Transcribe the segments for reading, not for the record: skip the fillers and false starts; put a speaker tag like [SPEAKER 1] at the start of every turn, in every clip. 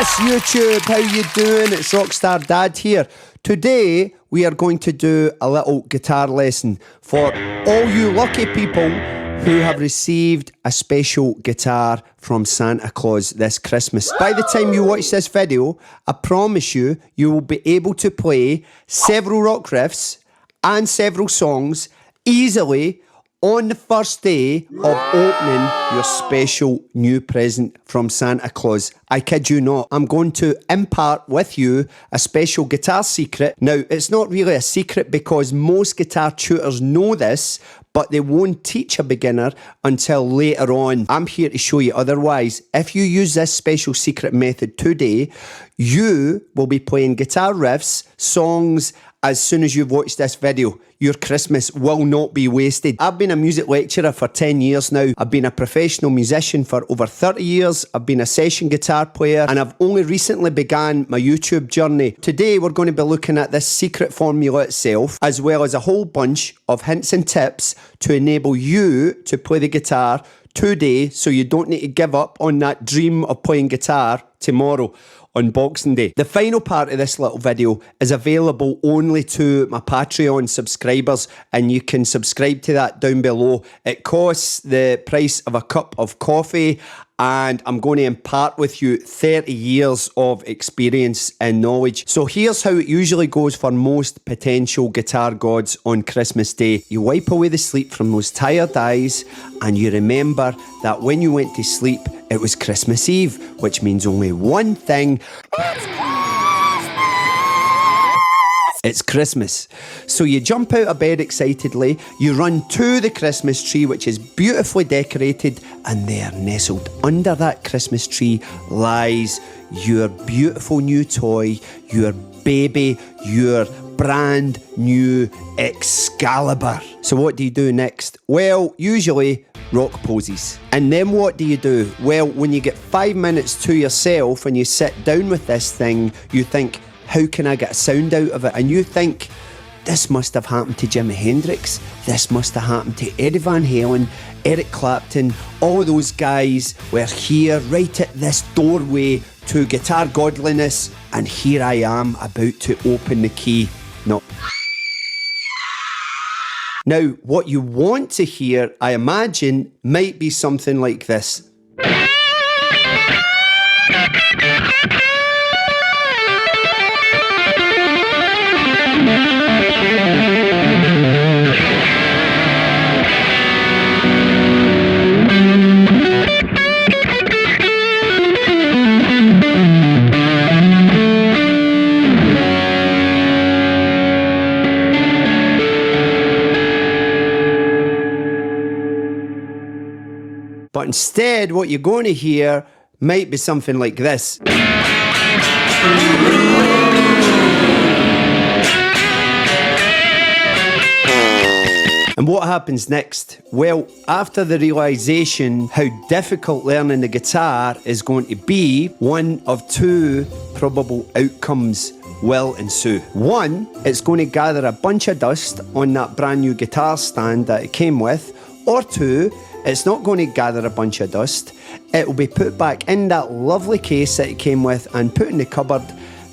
[SPEAKER 1] Yes, YouTube, how you doing? It's Rockstar Dad here. Today, we are going to do a little guitar lesson for all you lucky people who have received a special guitar from Santa Claus this Christmas. By the time you watch this video, I promise you, you will be able to play several rock riffs and several songs easily on the first day of opening your special new present from Santa Claus. I kid you not. I'm going to impart with you a special guitar secret. Now, it's not really a secret because most guitar tutors know this, but they won't teach a beginner until later on. I'm here to show you otherwise. If you use this special secret method today, you will be playing guitar riffs, songs, as soon as you've watched this video. Your Christmas will not be wasted. I've been a music lecturer for 10 years now. I've been a professional musician for over 30 years. I've been a session guitar player, and I've only recently began my YouTube journey. Today, we're going to be looking at this secret formula itself, as well as a whole bunch of hints and tips to enable you to play the guitar today, so you don't need to give up on that dream of playing guitar tomorrow on Boxing Day. The final part of this little video is available only to my Patreon subscribers, and you can subscribe to that down below. It costs the price of a cup of coffee, and I'm going to impart with you 30 years of experience and knowledge. So here's how it usually goes for most potential guitar gods on Christmas Day. You wipe away the sleep from those tired eyes, and you remember that when you went to sleep, it was Christmas Eve, which means only one thing. It's Christmas. So you jump out of bed excitedly, you run to the Christmas tree, which is beautifully decorated, and there, nestled under that Christmas tree, lies your beautiful new toy, your baby, your brand new Excalibur. So what do you do next? Well, usually rock poses. And then what do you do? Well, when you get 5 minutes to yourself and you sit down with this thing, you think, how can I get a sound out of it? And you think, this must have happened to Jimi Hendrix. This must have happened to Eddie Van Halen, Eric Clapton. All those guys were here right at this doorway to guitar godliness. And here I am about to open the key. No. Now, what you want to hear, I imagine, might be something like this. But instead, what you're going to hear might be something like this. And what happens next? Well, after the realisation how difficult learning the guitar is going to be, one of two probable outcomes will ensue. One, it's going to gather a bunch of dust on that brand new guitar stand that it came with, or two, it's not going to gather a bunch of dust. It will be put back in that lovely case that it came with and put in the cupboard,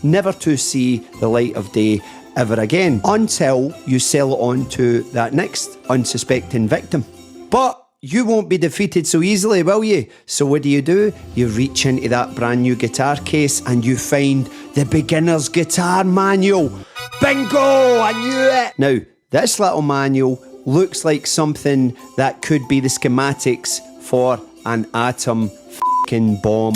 [SPEAKER 1] never to see the light of day ever again, until you sell it on to that next unsuspecting victim. But you won't be defeated so easily, will you? So what do? You reach into that brand new guitar case and you find the beginner's guitar manual. Bingo! I knew it! Now, this little manual looks like something that could be the schematics for an atom f***ing bomb.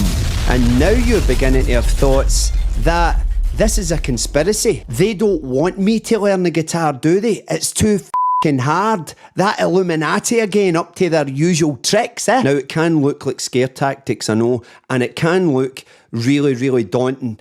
[SPEAKER 1] And now you're beginning to have thoughts that this is a conspiracy. They don't want me to learn the guitar, do they? It's too f***ing hard. That Illuminati again, up to their usual tricks, eh? Now, it can look like scare tactics, I know, and it can look really, really daunting.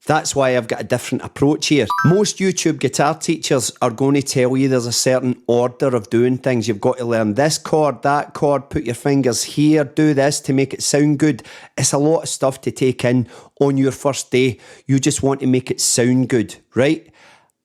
[SPEAKER 1] That's why I've got a different approach here. Most YouTube guitar teachers are going to tell you there's a certain order of doing things. You've got to learn this chord, that chord, put your fingers here, do this to make it sound good. It's a lot of stuff to take in on your first day. You just want to make it sound good, right?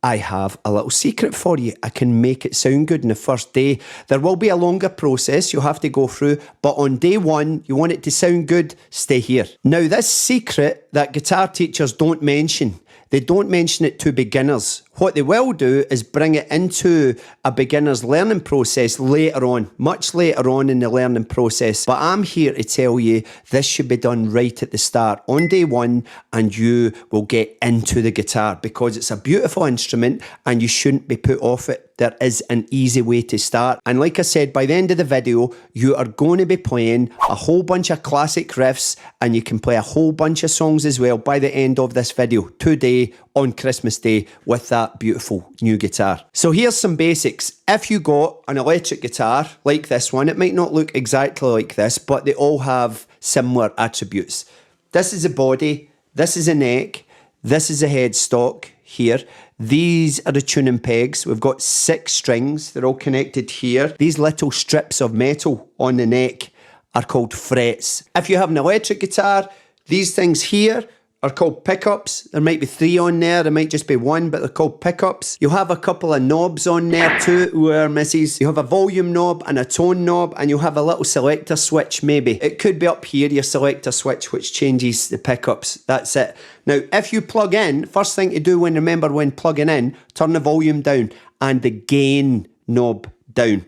[SPEAKER 1] I have a little secret for you. I can make it sound good in the first day. There will be a longer process you'll have to go through, but on day one, you want it to sound good, stay here. Now, this secret that guitar teachers don't mention, they don't mention it to beginners. What they will do is bring it into a beginner's learning process later on, much later on in the learning process. But I'm here to tell you this should be done right at the start, on day one, and you will get into the guitar because it's a beautiful instrument and you shouldn't be put off it. There is an easy way to start. And like I said, by the end of the video, you are going to be playing a whole bunch of classic riffs and you can play a whole bunch of songs as well by the end of this video, today on Christmas Day, with that beautiful new guitar. So here's some basics. If you got an electric guitar like this one, it might not look exactly like this, but they all have similar attributes. This is a body, this is a neck, this is a headstock here. These are the tuning pegs. We've got 6 strings. They're all connected here. These little strips of metal on the neck are called frets. If you have an electric guitar, these things here are called pickups. There might be 3 on there, there might just be 1, but they're called pickups. You'll have a couple of knobs on there too, where misses. You have a volume knob and a tone knob, and you'll have a little selector switch maybe. It could be up here, your selector switch, which changes the pickups. That's it. Now, if you plug in, first thing to do when plugging in, turn the volume down and the gain knob down.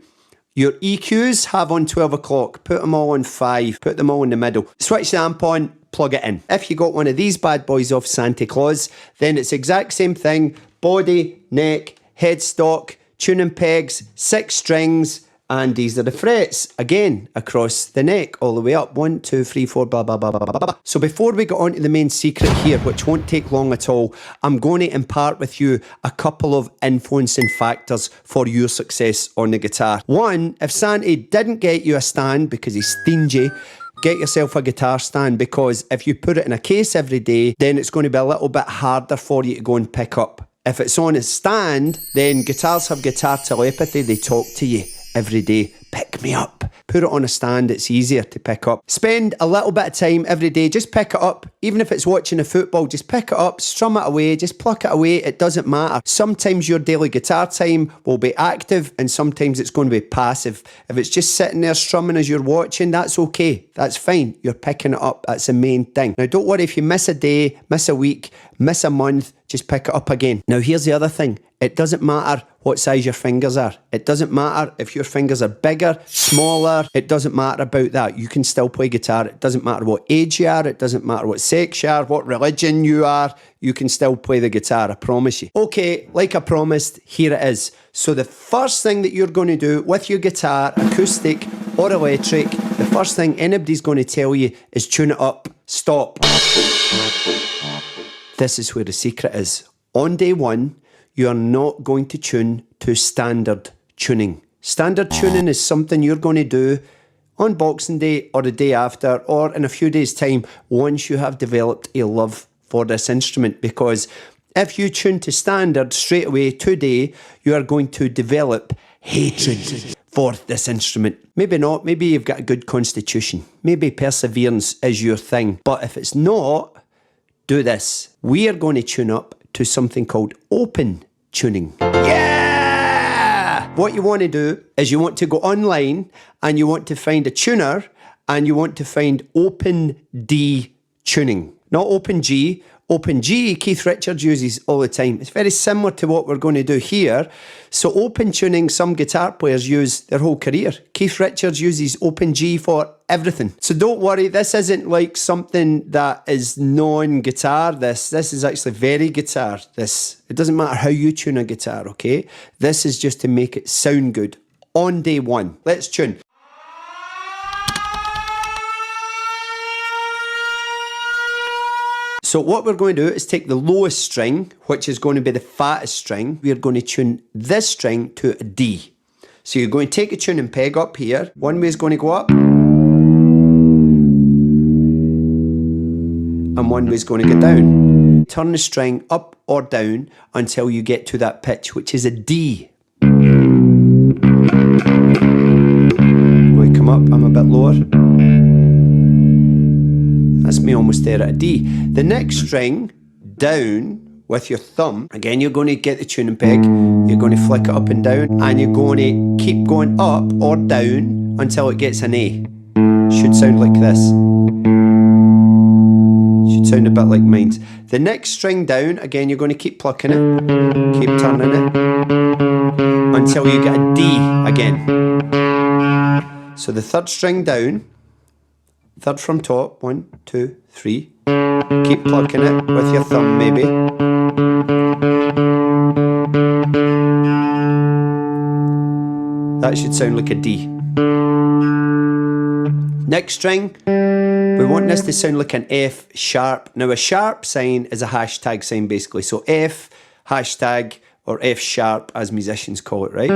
[SPEAKER 1] Your EQs have on 12 o'clock, put them all on 5, put them all in the middle. Switch the amp on, plug it in. If you got one of these bad boys off Santa Claus, then it's the exact same thing. Body, neck, headstock, tuning pegs, 6 strings, and these are the frets, again, across the neck, all the way up. 1, 2, 3, 4, blah, blah, blah, blah, blah, blah. So before we get on to the main secret here, which won't take long at all, I'm going to impart with you a couple of influencing factors for your success on the guitar. One, if Santa didn't get you a stand because he's stingy, get yourself a guitar stand, because if you put it in a case every day, then it's going to be a little bit harder for you to go and pick up. If it's on a stand, then guitars have guitar telepathy. They talk to you every day. Pick me up. Put it on a stand, it's easier to pick up. Spend a little bit of time every day, just pick it up. Even if it's watching a football, just pick it up, strum it away, just pluck it away, it doesn't matter. Sometimes your daily guitar time will be active and sometimes it's going to be passive. If it's just sitting there strumming as you're watching, that's okay, that's fine. You're picking it up, that's the main thing. Now don't worry if you miss a day, miss a week, miss a month, just pick it up again. Now here's the other thing. It doesn't matter what size your fingers are. It doesn't matter if your fingers are bigger, smaller. It doesn't matter about that. You can still play guitar. It doesn't matter what age you are. It doesn't matter what sex you are, what religion you are. You can still play the guitar, I promise you. Okay, like I promised, here it is. So the first thing that you're going to do with your guitar, acoustic or electric, the first thing anybody's going to tell you is tune it up. Stop. This is where the secret is. On day one, you are not going to tune to standard tuning. Standard tuning is something you're going to do on Boxing Day or the day after or in a few days' time once you have developed a love for this instrument. Because if you tune to standard straight away today, you are going to develop hatred for this instrument. Maybe not. Maybe you've got a good constitution. Maybe perseverance is your thing. But if it's not, do this. We are going to tune up to something called open tuning. Yeah! What you want to do is you want to go online and you want to find a tuner and you want to find open D tuning. Not open G. Open G, Keith Richards uses all the time. It's very similar to what we're going to do here. So open tuning, some guitar players use their whole career. Keith Richards uses open G for everything. So don't worry, this isn't like something that is non-guitar. This is actually very guitar. It doesn't matter how you tune a guitar, okay? This is just to make it sound good on day one. Let's tune. So what we're going to do is take the lowest string, which is going to be the fattest string. We're going to tune this string to a D. So you're going to take a tuning peg up here. One way is going to go up. And one way is going to go down. Turn the string up or down until you get to that pitch, which is a D. We come up, I'm a bit lower. That's me almost there at a D. The next string down with your thumb. Again, you're going to get the tuning peg, you're going to flick it up and down, and you're going to keep going up or down until it gets an A. Should sound like this. Should sound a bit like mine's. The next string down, again, you're going to keep plucking it, keep turning it, until you get a D again. So the third string down, third from top, 1, 2, 3. Keep plucking it with your thumb maybe. That should sound like a D. Next string, we want this to sound like an F sharp. Now a sharp sign is a hashtag sign basically. So F, hashtag, or F sharp as musicians call it, right?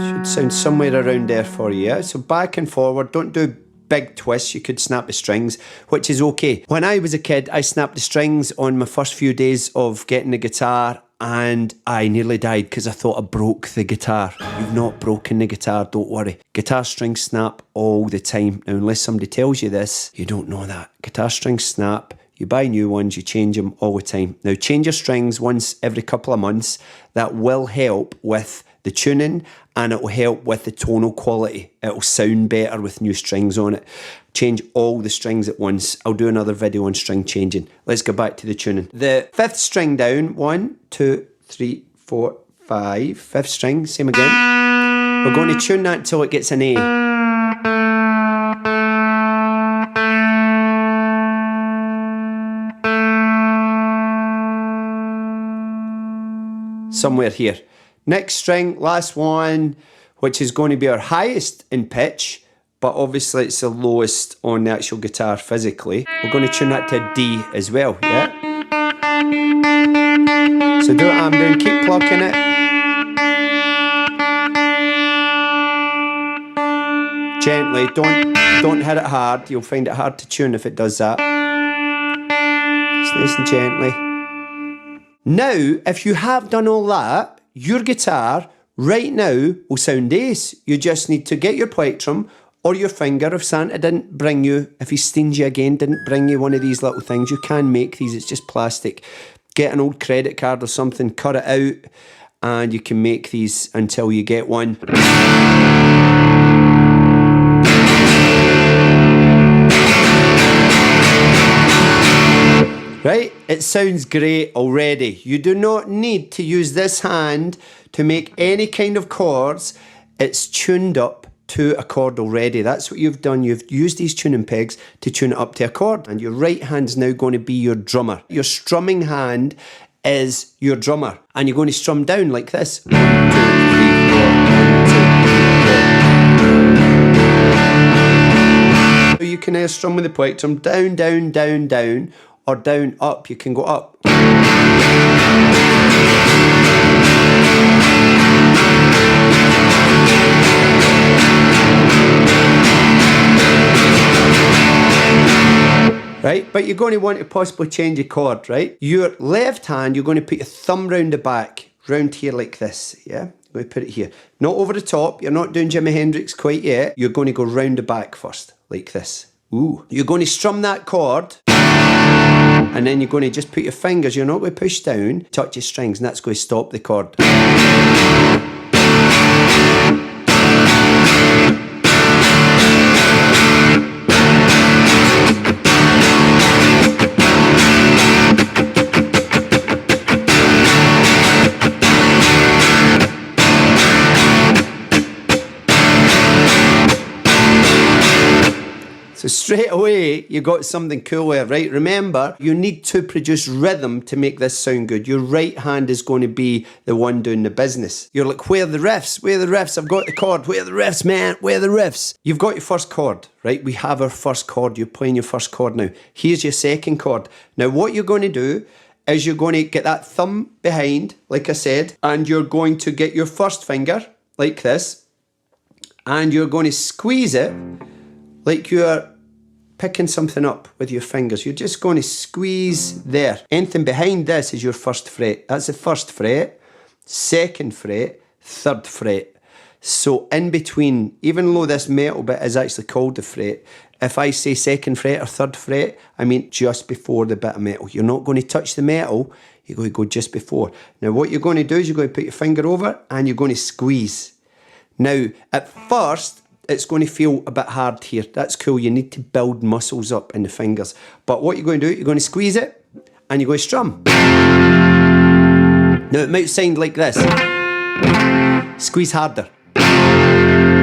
[SPEAKER 1] Should sound somewhere around there for you, yeah? So back and forward, don't do big twists. You could snap the strings, which is okay. When I was a kid, I snapped the strings on my first few days of getting the guitar, and I nearly died because I thought I broke the guitar. You've not broken the guitar, don't worry. Guitar strings snap all the time. Now, unless somebody tells you this, you don't know that. Guitar strings snap. You buy new ones, you change them all the time. Now, change your strings once every couple of months. That will help with the tuning, and it will help with the tonal quality. It will sound better with new strings on it. Change all the strings at once. I'll do another video on string changing. Let's go back to the tuning. The fifth string down, 1, 2, 3, 4, 5. Fifth string, same again. We're going to tune that until it gets an A. Somewhere here. Next string, last one, which is going to be our highest in pitch, but obviously it's the lowest on the actual guitar physically. We're going to tune that to a D as well, yeah? So do what I'm doing, keep plucking it. Gently, don't hit it hard. You'll find it hard to tune if it does that. Just nice and gently. Now, if you have done all that, your guitar right now will sound ace. You just need to get your plectrum or your finger. If Santa didn't bring you, if he's stingy again, didn't bring you one of these little things, you can make these, it's just plastic. Get an old credit card or something, cut it out, and you can make these until you get one. Right? It sounds great already. You do not need to use this hand to make any kind of chords. It's tuned up to a chord already. That's what you've done. You've used these tuning pegs to tune it up to a chord. And your right hand's now going to be your drummer. Your strumming hand is your drummer. And you're going to strum down like this. 1, 2, 3, 4. 1, 2, 3, 4. You can strum with the plectrum down, down, down, down. Or down, up, you can go up. Right, but you're going to want to possibly change a chord, right? Your left hand, you're going to put your thumb round the back, round here like this, yeah? You're going to put it here. Not over the top, you're not doing Jimi Hendrix quite yet. You're going to go round the back first, like this. Ooh. You're going to strum that chord. And then you're going to just put your fingers, you're not going to push down, touch your strings, and that's going to stop the chord. So straight away, you got something cool there, right? Remember, you need to produce rhythm to make this sound good. Your right hand is going to be the one doing the business. You're like, where are the riffs? Where are the riffs? I've got the chord. Where are the riffs, man? Where are the riffs? You've got your first chord, right? We have our first chord. You're playing your first chord now. Here's your second chord. Now, what you're going to do is you're going to get that thumb behind, like I said, and you're going to get your first finger, like this, and you're going to squeeze it like you're picking something up with your fingers. You're just going to squeeze there. Anything behind this is your first fret. That's the first fret, second fret, third fret. So in between, even though this metal bit is actually called the fret, if I say second fret or third fret, I mean just before the bit of metal. You're not going to touch the metal, you're going to go just before. Now what you're going to do is you're going to put your finger over and you're going to squeeze. Now at first, it's going to feel a bit hard here. That's cool, you need to build muscles up in the fingers. But what you're going to do, you're going to squeeze it and you're going to strum. Now it might sound like this. Squeeze harder.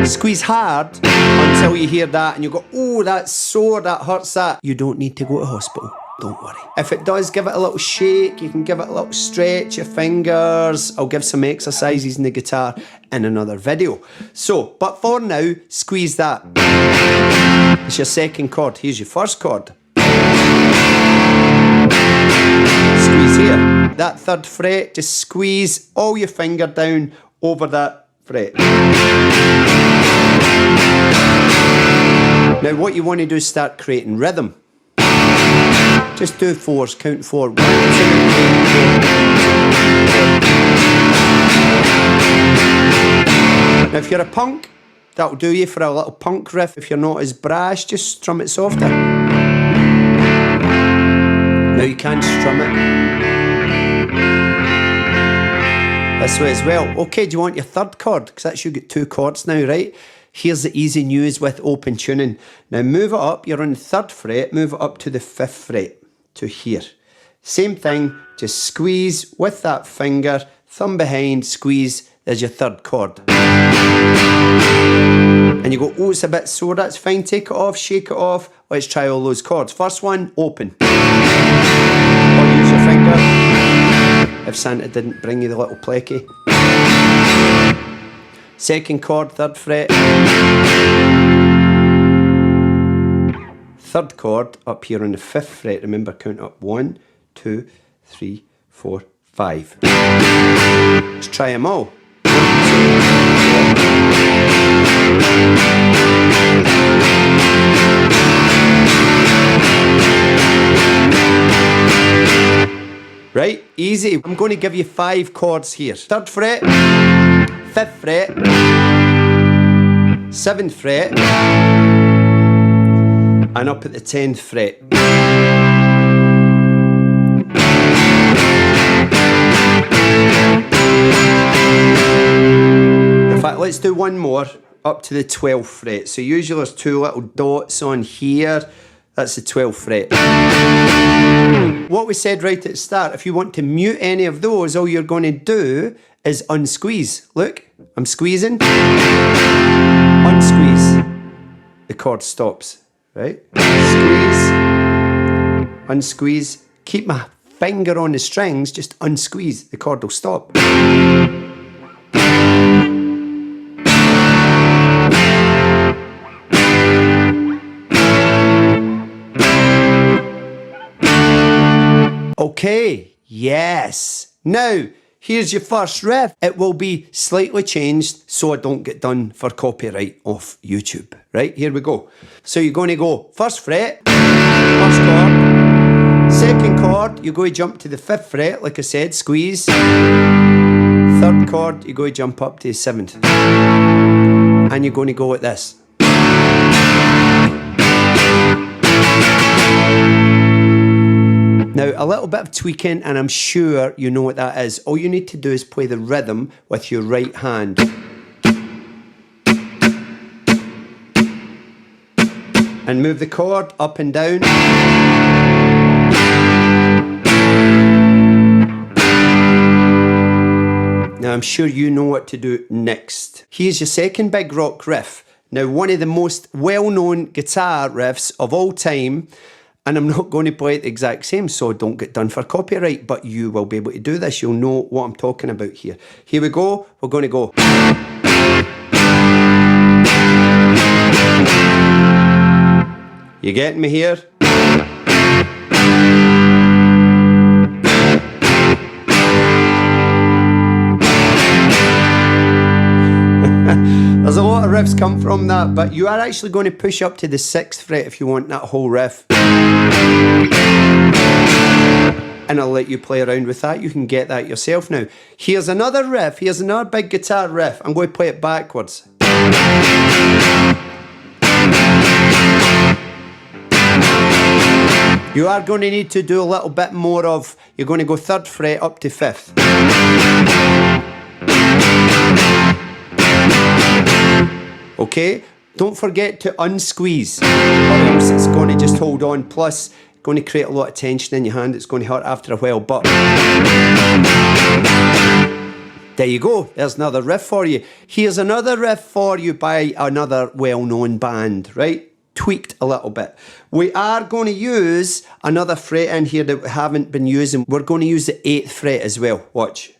[SPEAKER 1] Squeeze hard until you hear that and you go, oh, that's sore, that hurts that. You don't need to go to hospital, don't worry. If it does, give it a little shake, you can give it a little stretch, your fingers. I'll give some exercises in the guitar in another video. So, but for now, squeeze that. It's your second chord, here's your first chord. Squeeze here. That third fret, just squeeze all your finger down over that fret. Now what you want to do is start creating rhythm. Just do fours, count 4. 1, 2, 3, 4. Now if you're a punk, that'll do you for a little punk riff. If you're not as brash, just strum it softer. Now you can strum it this way as well. Okay, do you want your third chord? Because that's you get 2 chords now, right? Here's the easy news with open tuning. Now move it up, you're on the 3rd fret, move it up to the 5th fret, to here. Same thing, just squeeze with that finger, thumb behind, squeeze, there's your 3rd chord. And you go, oh, it's a bit sore, that's fine, take it off, shake it off, let's try all those chords. First one, open. Or use your finger, if Santa didn't bring you the little plecky. Second chord, 3rd fret. 3rd chord up here on the 5th fret. Remember, count up 1, 2, 3, 4, 5. Let's try them all. 1, 2. Right, easy. I'm going to give you 5 chords here. 3rd fret. 5th fret, 7th fret, and up at the 10th fret. In fact, let's do one more up to the 12th fret. So usually there's 2 little dots on here. That's the 12th fret. What we said right at the start, if you want to mute any of those, all you're going to do is unsqueeze. Look, I'm squeezing. Unsqueeze. The chord stops, right? Squeeze. Unsqueeze. Keep my finger on the strings, just unsqueeze. The chord will stop. Okay, yes. Now, here's your first riff. It will be slightly changed so I don't get done for copyright off YouTube. Right, here we go. So you're going to go 1st fret, 1st chord, 2nd chord, you're going to jump to the 5th fret, like I said, squeeze. 3rd chord, you're going to jump up to the 7th. And you're going to go like this. Now, a little bit of tweaking, and I'm sure you know what that is. All you need to do is play the rhythm with your right hand. And move the chord up and down. Now, I'm sure you know what to do next. Here's your second big rock riff. Now, one of the most well-known guitar riffs of all time. And I'm not going to play it the exact same, so don't get done for copyright, but you will be able to do this. You'll know what I'm talking about here. Here we go. We're going to go. You getting me here? There's a lot of riffs come from that, but you are actually going to push up to the 6th fret if you want that whole riff. and I'll let you play around with that. You can get that yourself now. Here's another riff. Here's another big guitar riff. I'm going to play it backwards. You are going to need to do a little bit more of, you're going to go 3rd fret up to 5th. Okay? Don't forget to unsqueeze, or else it's going to just hold on. Plus, going to create a lot of tension in your hand. It's going to hurt after a while, but there you go. There's another riff for you. Here's another riff for you by another well-known band, right? Tweaked a little bit. We are going to use another fret in here that we haven't been using. We're going to use the 8th fret as well. Watch.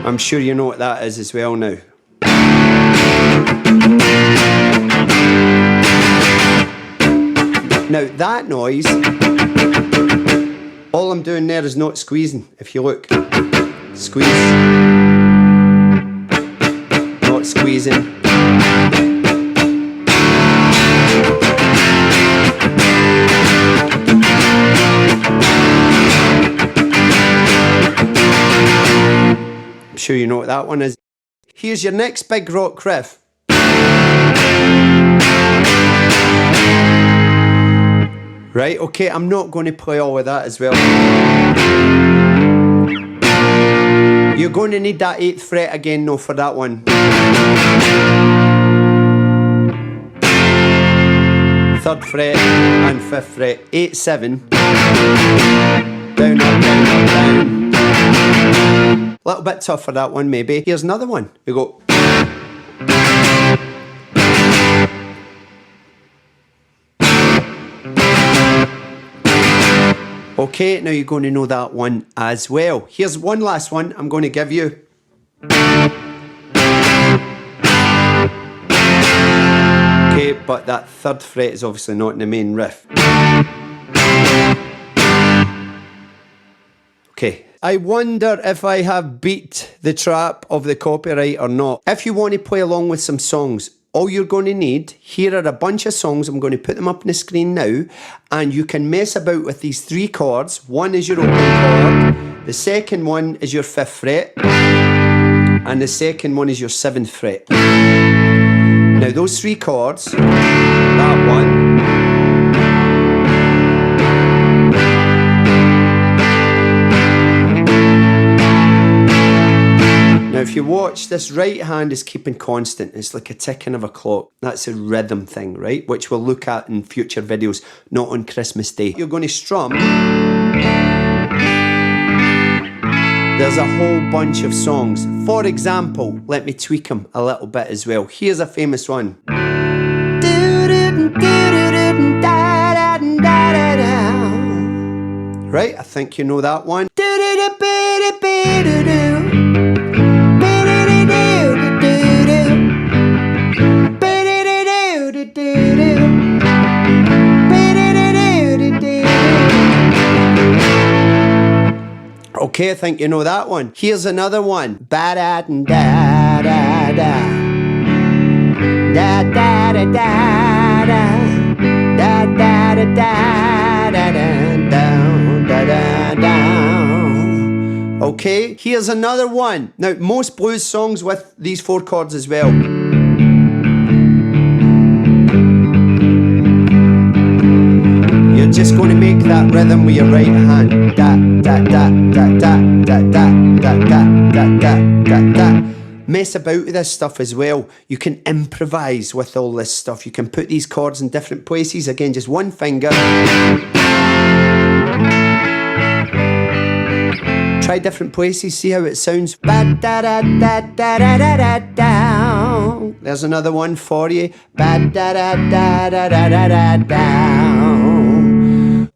[SPEAKER 1] I'm sure you know what that is as well now. Now that noise, all I'm doing there is not squeezing. If you look, squeeze, not squeezing. I'm sure you know what that one is. Here's your next big rock riff. Right, okay, I'm not going to play all of that as well. You're going to need that 8th fret again, though, for that one. 3rd fret and 5th fret. 8, 7. Down, up, down, up, down. A little bit tough for that one, maybe. Here's another one. We go. Okay, now you're going to know that one as well. Here's one last one I'm going to give you. Okay, but that 3rd fret is obviously not in the main riff. Okay, I wonder if I have beat the trap of the copyright or not. If you want to play along with some songs, all you're going to need, here are a bunch of songs. I'm going to put them up on the screen now, and you can mess about with these 3 chords. One is your opening chord, the second one is your 5th fret, and the second one is your 7th fret. Now those 3 chords, that one, now if you watch, this right hand is keeping constant. It's like a ticking of a clock. That's a rhythm thing, right? Which we'll look at in future videos, not on Christmas Day. You're going to strum. There's a whole bunch of songs. For example, let me tweak them a little bit as well. Here's a famous one. Right, I think you know that one. Okay, I think you know that one. Here's another one. Ba-da-da-da-da-da. Da-da-da-da-da. Da-da-da-da-da-da-da-da. Okay, here's another one. Now, most blues songs with these 4 chords as well. You're just going to make that rhythm with your right hand. Da da da da da da da da da da da da da. Mess about with this stuff as well. You can improvise with all this stuff. You can put these chords in different places. Again, just one finger. Try different places, see how it sounds. Ba da da da da da da da da. There's another one for you. Ba da da da da da da da da.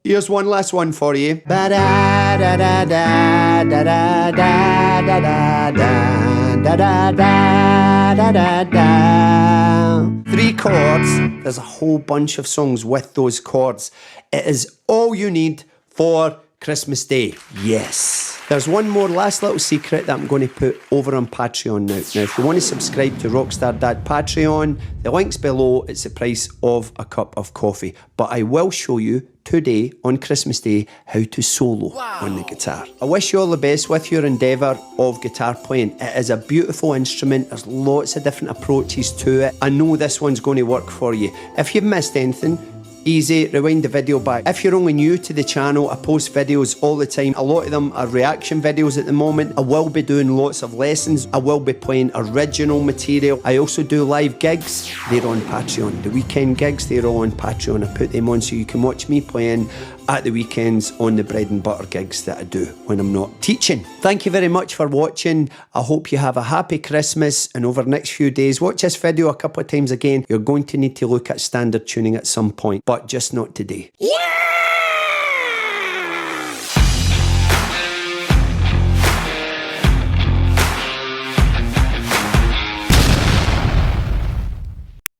[SPEAKER 1] Here's one last one for you. Ba da da da da da da da da da da da da da da. 3 chords. There's a whole bunch of songs with those chords. It is all you need for Christmas Day. Yes. There's one more last little secret that I'm going to put over on Patreon now. Now, if you want to subscribe to Rockstar Dad Patreon, the link's below. It's the price of a cup of coffee. But I will show you today, on Christmas Day, how to solo on the guitar. I wish you all the best with your endeavour of guitar playing. It is a beautiful instrument. There's lots of different approaches to it. I know this one's going to work for you. If you've missed anything, easy, rewind the video back. If you're only new to the channel, I post videos all the time. A lot of them are reaction videos at the moment. I will be doing lots of lessons. I will be playing original material. I also do live gigs. They're on Patreon. The weekend gigs, they're all on Patreon. I put them on so you can watch me playing at the weekends on the bread and butter gigs that I do when I'm not teaching. Thank you very much for watching. I hope you have a happy Christmas, and over the next few days, watch this video a couple of times again. You're going to need to look at standard tuning at some point, but just not today. Yeah!